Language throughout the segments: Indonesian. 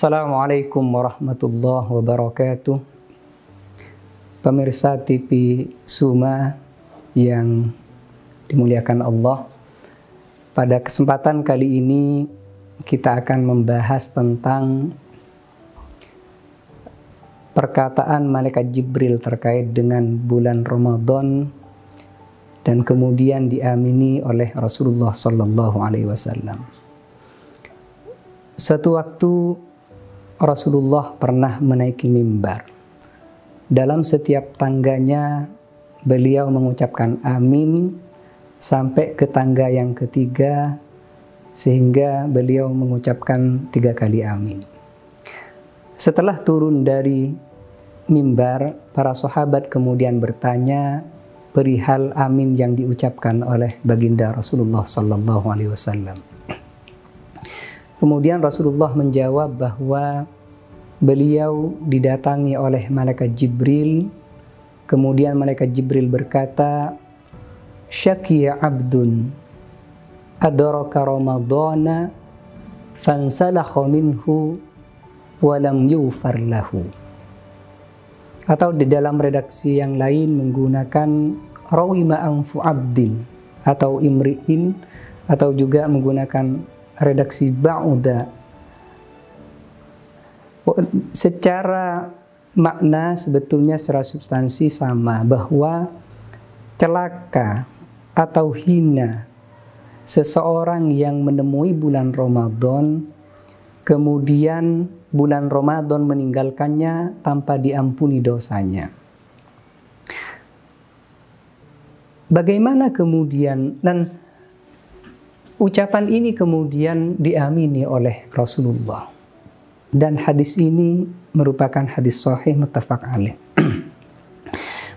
Assalamualaikum warahmatullahi wabarakatuh. Pemirsa TV Suma yang dimuliakan Allah, pada kesempatan kali ini kita akan membahas tentang perkataan malaikat Jibril terkait dengan bulan Ramadan dan kemudian diamini oleh Rasulullah SAW. Suatu waktu Rasulullah pernah menaiki mimbar. Dalam setiap tangganya beliau mengucapkan amin sampai ke tangga yang ketiga, sehingga beliau mengucapkan 3 kali amin. Setelah turun dari mimbar, para sahabat kemudian bertanya perihal amin yang diucapkan oleh baginda Rasulullah SAW. Kemudian Rasulullah menjawab bahwa beliau didatangi oleh malaikat Jibril. Kemudian malaikat Jibril berkata, "Syakiya abdun adraka ramadana fansalakha minhu walam yufar lahu." Atau di dalam redaksi yang lain menggunakan rawima anfu abdin atau imri'in, atau juga menggunakan redaksi ba'uda. Secara makna sebetulnya secara substansi sama, bahwa celaka atau hina seseorang yang menemui bulan Ramadan, kemudian bulan Ramadan meninggalkannya tanpa diampuni dosanya. Bagaimana kemudian, dan ucapan ini kemudian diamini oleh Rasulullah. Dan hadis ini merupakan hadis sahih muttafaq alaih.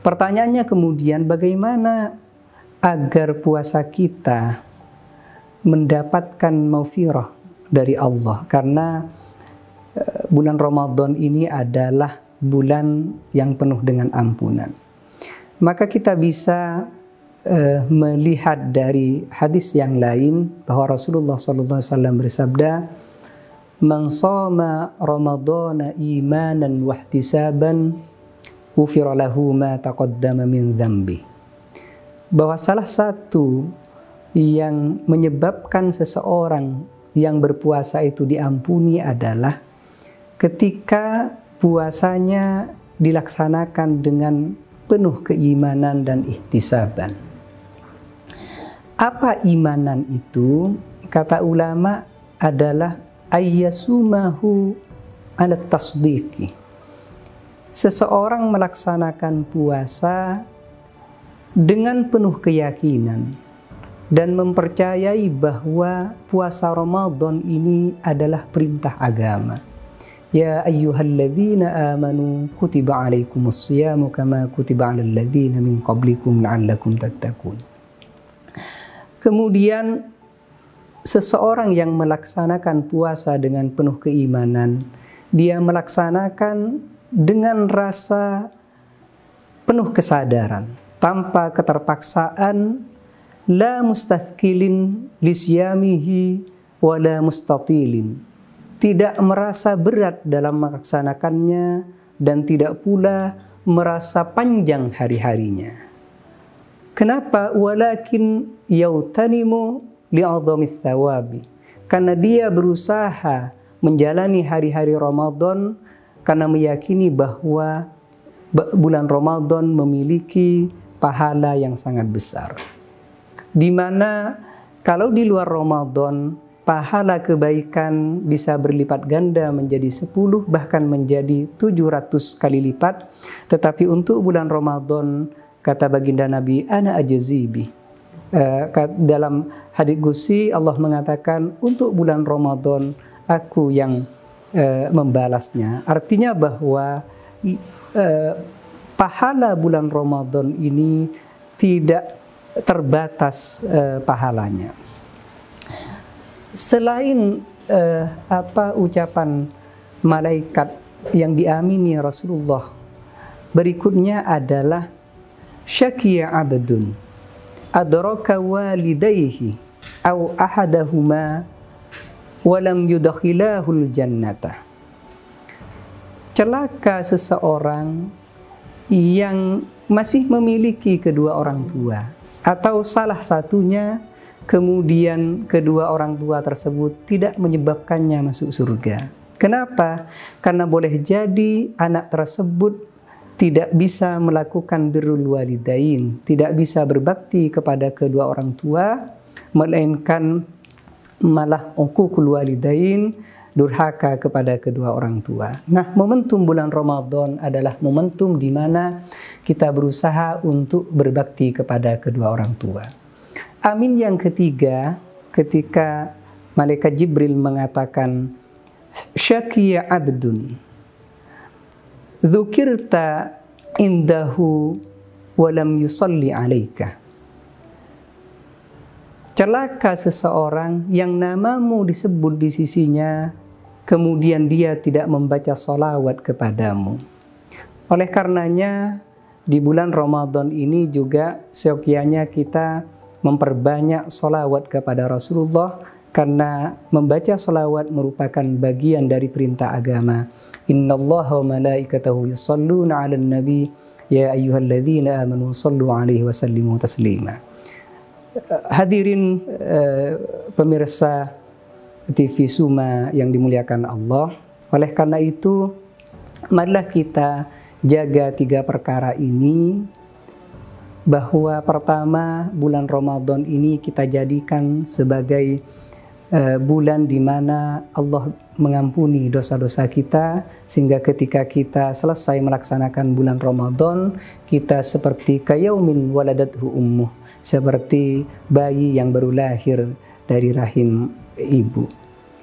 Pertanyaannya kemudian, bagaimana agar puasa kita mendapatkan maghfirah dari Allah? Karena bulan Ramadan ini adalah bulan yang penuh dengan ampunan. Maka kita bisa melihat dari hadis yang lain bahwa Rasulullah SAW bersabda, "Man shoma Ramadana imanan wa ihtisaban, ghufira lahu ma taqaddama min dzambi." Bahwa salah satu yang menyebabkan seseorang yang berpuasa itu diampuni adalah ketika puasanya dilaksanakan dengan penuh keimanan dan ihtisaban. Apa imanan itu? Kata ulama adalah ayyasumahu ala tasdiqi. Seseorang melaksanakan puasa dengan penuh keyakinan dan mempercayai bahwa puasa Ramadan ini adalah perintah agama. Ya ayyuhalladzina amanu kutiba alaikumus siyamu kama kutiba alal ladzina min qablikum la'allakum tattaqun. Kemudian seseorang yang melaksanakan puasa dengan penuh keimanan, dia melaksanakan dengan rasa penuh kesadaran, tanpa keterpaksaan, la mustathqilin lisyamihi wa la mustatilin. Tidak merasa berat dalam melaksanakannya dan tidak pula merasa panjang hari-harinya. Kenapa? Walakin yautanimu li'adhamits thawabi. Karena dia berusaha menjalani hari-hari Ramadan karena meyakini bahwa bulan Ramadan memiliki pahala yang sangat besar. Di mana kalau di luar Ramadan pahala kebaikan bisa berlipat ganda menjadi 10 bahkan menjadi 700 kali lipat, tetapi untuk bulan Ramadan kata baginda Nabi, ana ajazibi. Dalam hadits qudsi Allah mengatakan, untuk bulan Ramadan aku yang membalasnya. Artinya bahwa pahala bulan Ramadan ini tidak terbatas pahalanya. Selain ucapan malaikat yang diamini Rasulullah, berikutnya adalah syakiya abdun adraka walidayhi aw ahadahuma walam yudakhilahul jannata. celaka seseorang yang masih memiliki kedua orang tua, atau salah satunya kemudian kedua orang tua tersebut tidak menyebabkannya masuk surga. Kenapa? Karena boleh jadi anak tersebut tidak bisa melakukan birrul walidain, tidak bisa berbakti kepada kedua orang tua, melainkan malah uququl walidain, durhaka kepada kedua orang tua. Nah, momentum bulan Ramadan adalah momentum di mana kita berusaha untuk berbakti kepada kedua orang tua. Amin yang ketiga, ketika malaikat Jibril mengatakan, syakiya abdun dzukirta indahu walam yusalli alaika. Celaka seseorang yang namamu disebut di sisinya, kemudian dia tidak membaca sholawat kepadamu. Oleh karenanya, di bulan Ramadan ini juga seyogyanya kita memperbanyak sholawat kepada Rasulullah, karena membaca sholawat merupakan bagian dari perintah agama. Innallaha wa malaikatahu yusholluna 'alan nabi ya ayyuhalladzina amanu shallu 'alaihi wa sallimu taslima. Hadirin pemirsa TV Suma yang dimuliakan Allah, oleh karena itu marilah kita jaga 3 perkara ini, bahwa pertama, bulan Ramadan ini kita jadikan sebagai bulan di mana Allah mengampuni dosa-dosa kita, sehingga ketika kita selesai melaksanakan bulan Ramadan, kita seperti kayaumin waladathu ummuh, seperti bayi yang baru lahir dari rahim ibu.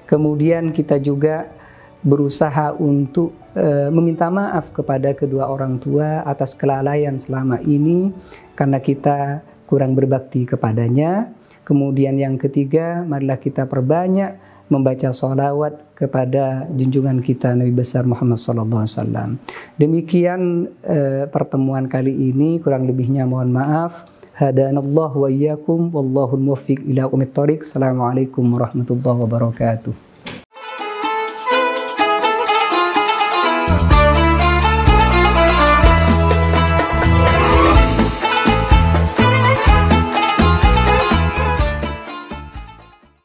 Kemudian kita juga berusaha untuk meminta maaf kepada kedua orang tua atas kelalaian selama ini, karena kita kurang berbakti kepadanya. Kemudian yang ketiga, marilah kita perbanyak membaca sholawat kepada junjungan kita Nabi besar Muhammad SAW. Demikian pertemuan kali ini, kurang lebihnya mohon maaf. Hadanallahu wa iyyakum wallahul muwaffiq ila aqwamit thoriq. Assalamualaikum warahmatullahi wabarakatuh.